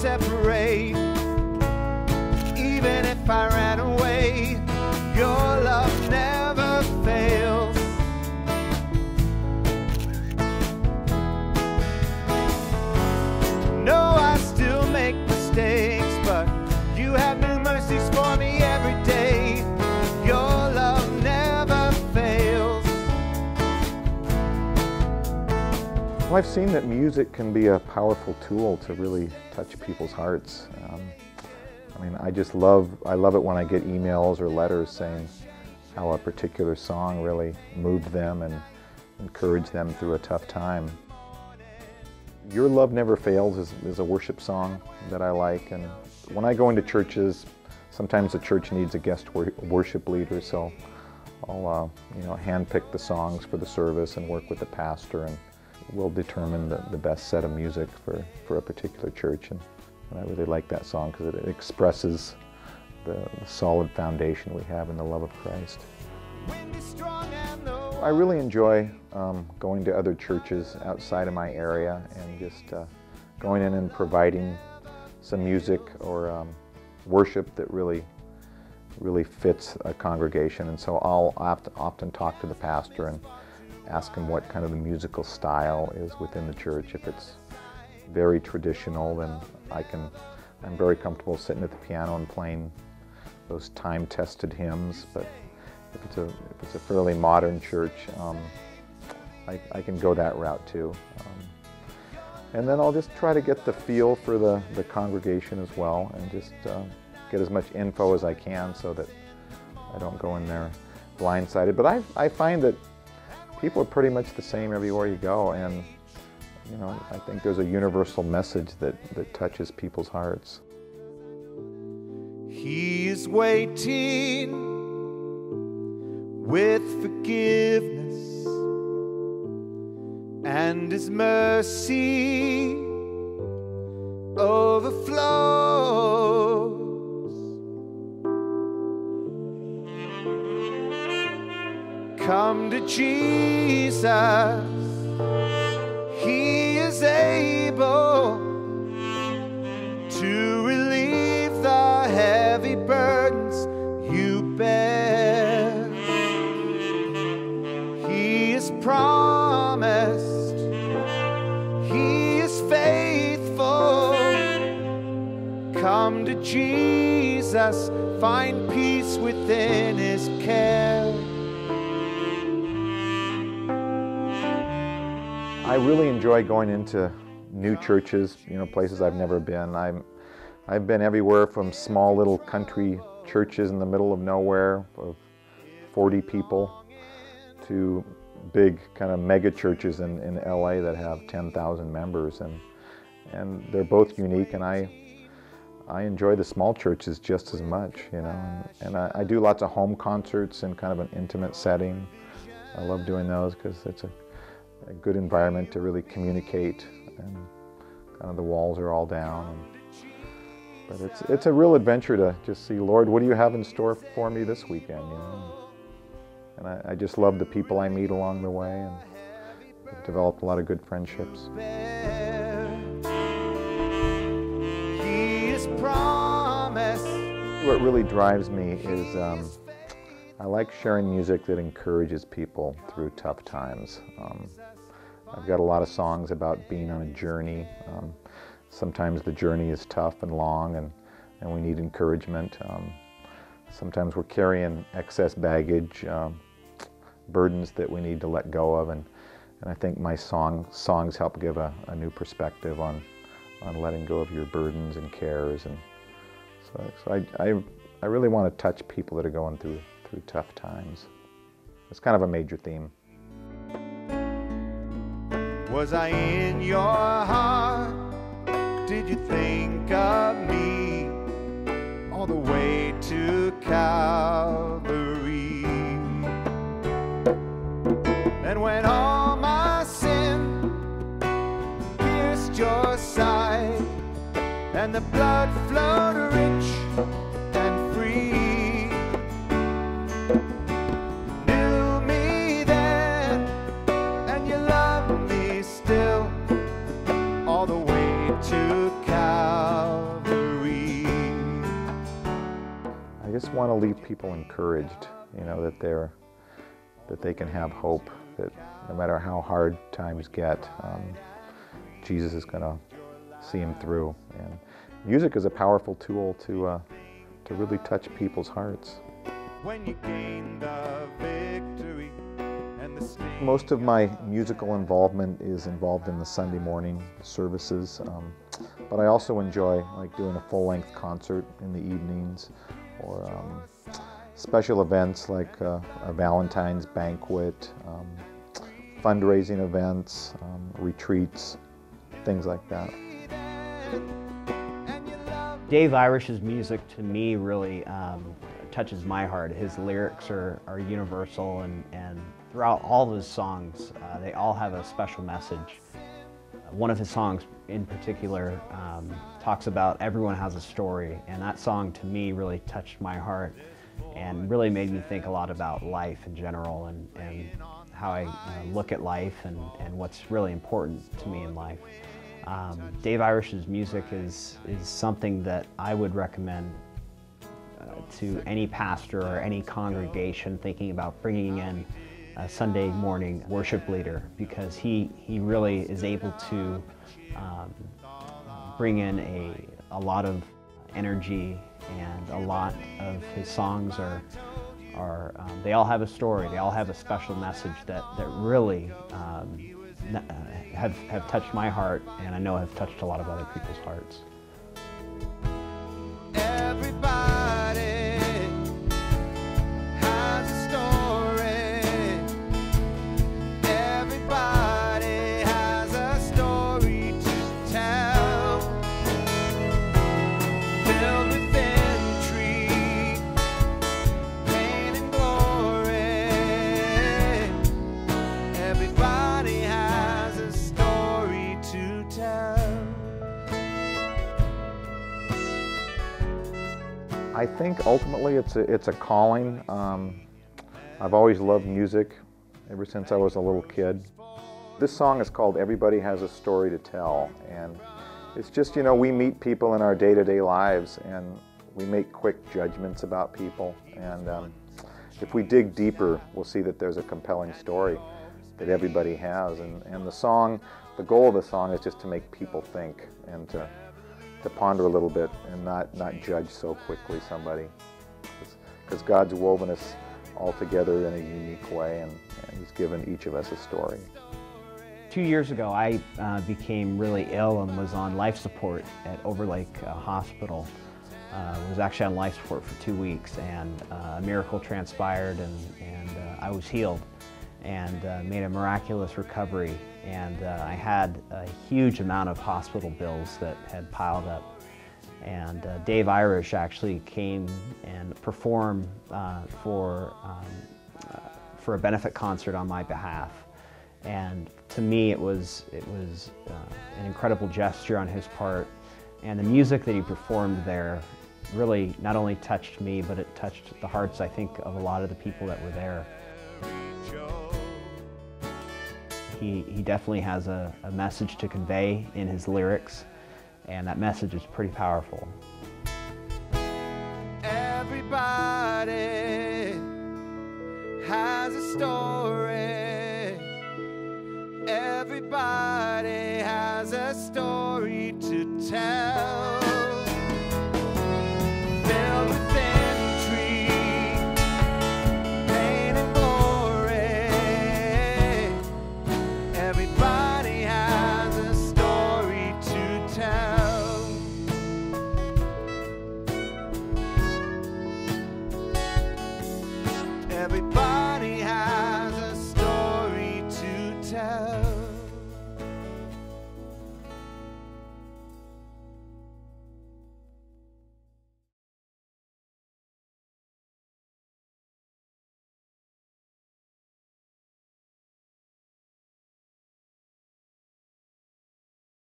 separate. Even if I ran away, your love never fails. No, I still make mistakes, but you have new mercies for me every day. Your love never fails. Well, I've seen that music can be a powerful tool to really touch people's hearts. I mean, I love it when I get emails or letters saying how a particular song really moved them and encouraged them through a tough time. Your Love Never Fails is a worship song that I like, and when I go into churches, sometimes the church needs a guest worship leader, so I'll handpick the songs for the service and work with the pastor, and we'll determine the best set of music for a particular church. And I really like that song because it expresses the solid foundation we have in the love of Christ. I really enjoy going to other churches outside of my area and just going in and providing some music or worship that really fits a congregation. And so I'll often talk to the pastor and ask him what kind of the musical style is within the church. If it's very traditional, then I'm very comfortable sitting at the piano and playing those time-tested hymns. But if it's a fairly modern church, I can go that route too. And then I'll just try to get the feel for the congregation as well, and just get as much info as I can so that I don't go in there blindsided. But I find that people are pretty much the same everywhere you go, and I think there's a universal message that touches people's hearts. He is waiting with forgiveness, and His mercy overflows. Come to Jesus, He is able to relieve the heavy burdens you bear. He is promised, He is faithful. Come to Jesus, find peace within His care. I really enjoy going into new churches, places I've never been. I've been everywhere from small little country churches in the middle of nowhere of 40 people to big kind of mega churches in LA that have 10,000 members, and they're both unique, and I enjoy the small churches just as much, and I do lots of home concerts in kind of an intimate setting. I love doing those because it's a good environment to really communicate, and kind of the walls are all down. But it's a real adventure to just see, Lord, what do you have in store for me this weekend? And I just love the people I meet along the way, and I've developed a lot of good friendships. He is promised. What really drives me is I like sharing music that encourages people through tough times. I've got a lot of songs about being on a journey. Sometimes the journey is tough and long, and we need encouragement. Sometimes we're carrying excess baggage, burdens that we need to let go of, and I think my songs help give a new perspective on letting go of your burdens and cares. And so I really want to touch people that are going through tough times. It's kind of a major theme. Was I in your heart? Did you think of me all the way to Calvary? And when all my sin pierced your side, and the blood flowed rich and free, knew me then, and you love me still, all the way to Calvary. just want to leave people encouraged, you know, that they can have hope, that no matter how hard times get, Jesus is going to see them through. And music is a powerful tool to really touch people's hearts. When you gain the victory and the sting. Most of my musical involvement is involved in the Sunday morning services, but I also enjoy like doing a full-length concert in the evenings, or special events like a Valentine's banquet, fundraising events, retreats, things like that. Dave Irish's music to me really touches my heart. His lyrics are universal, and throughout all of his songs, they all have a special message. One of his songs in particular talks about everyone has a story, and that song to me really touched my heart and really made me think a lot about life in general, and how I look at life and what's really important to me in life. Dave Irish's music is something that I would recommend to any pastor or any congregation thinking about bringing in a Sunday morning worship leader, because he really is able to bring in a lot of energy, and a lot of his songs are they all have a story, they all have a special message that really have touched my heart, and I know have touched a lot of other people's hearts. Everybody has a story. Everybody has a story to tell. Filled with intrigue, pain and glory. Everybody has a story to tell. I think ultimately it's a calling. I've always loved music ever since I was a little kid. This song is called Everybody Has a Story to Tell, and it's just, you know, we meet people in our day-to-day lives and we make quick judgments about people, and if we dig deeper, we'll see that there's a compelling story that everybody has, and the goal of the song is just to make people think and to ponder a little bit and not judge so quickly somebody, because God's woven us all together in a unique way, and He's given each of us a story. 2 years ago, I became really ill and was on life support at Overlake Hospital. Was actually on life support for 2 weeks, and a miracle transpired, and I was healed and made a miraculous recovery. And I had a huge amount of hospital bills that had piled up. And Dave Irish actually came and performed for a benefit concert on my behalf. And to me, it was an incredible gesture on his part. And the music that he performed there really not only touched me, but it touched the hearts, I think, of a lot of the people that were there. He definitely has a message to convey in his lyrics, and that message is pretty powerful. Everybody has a story. Everybody has a story to tell.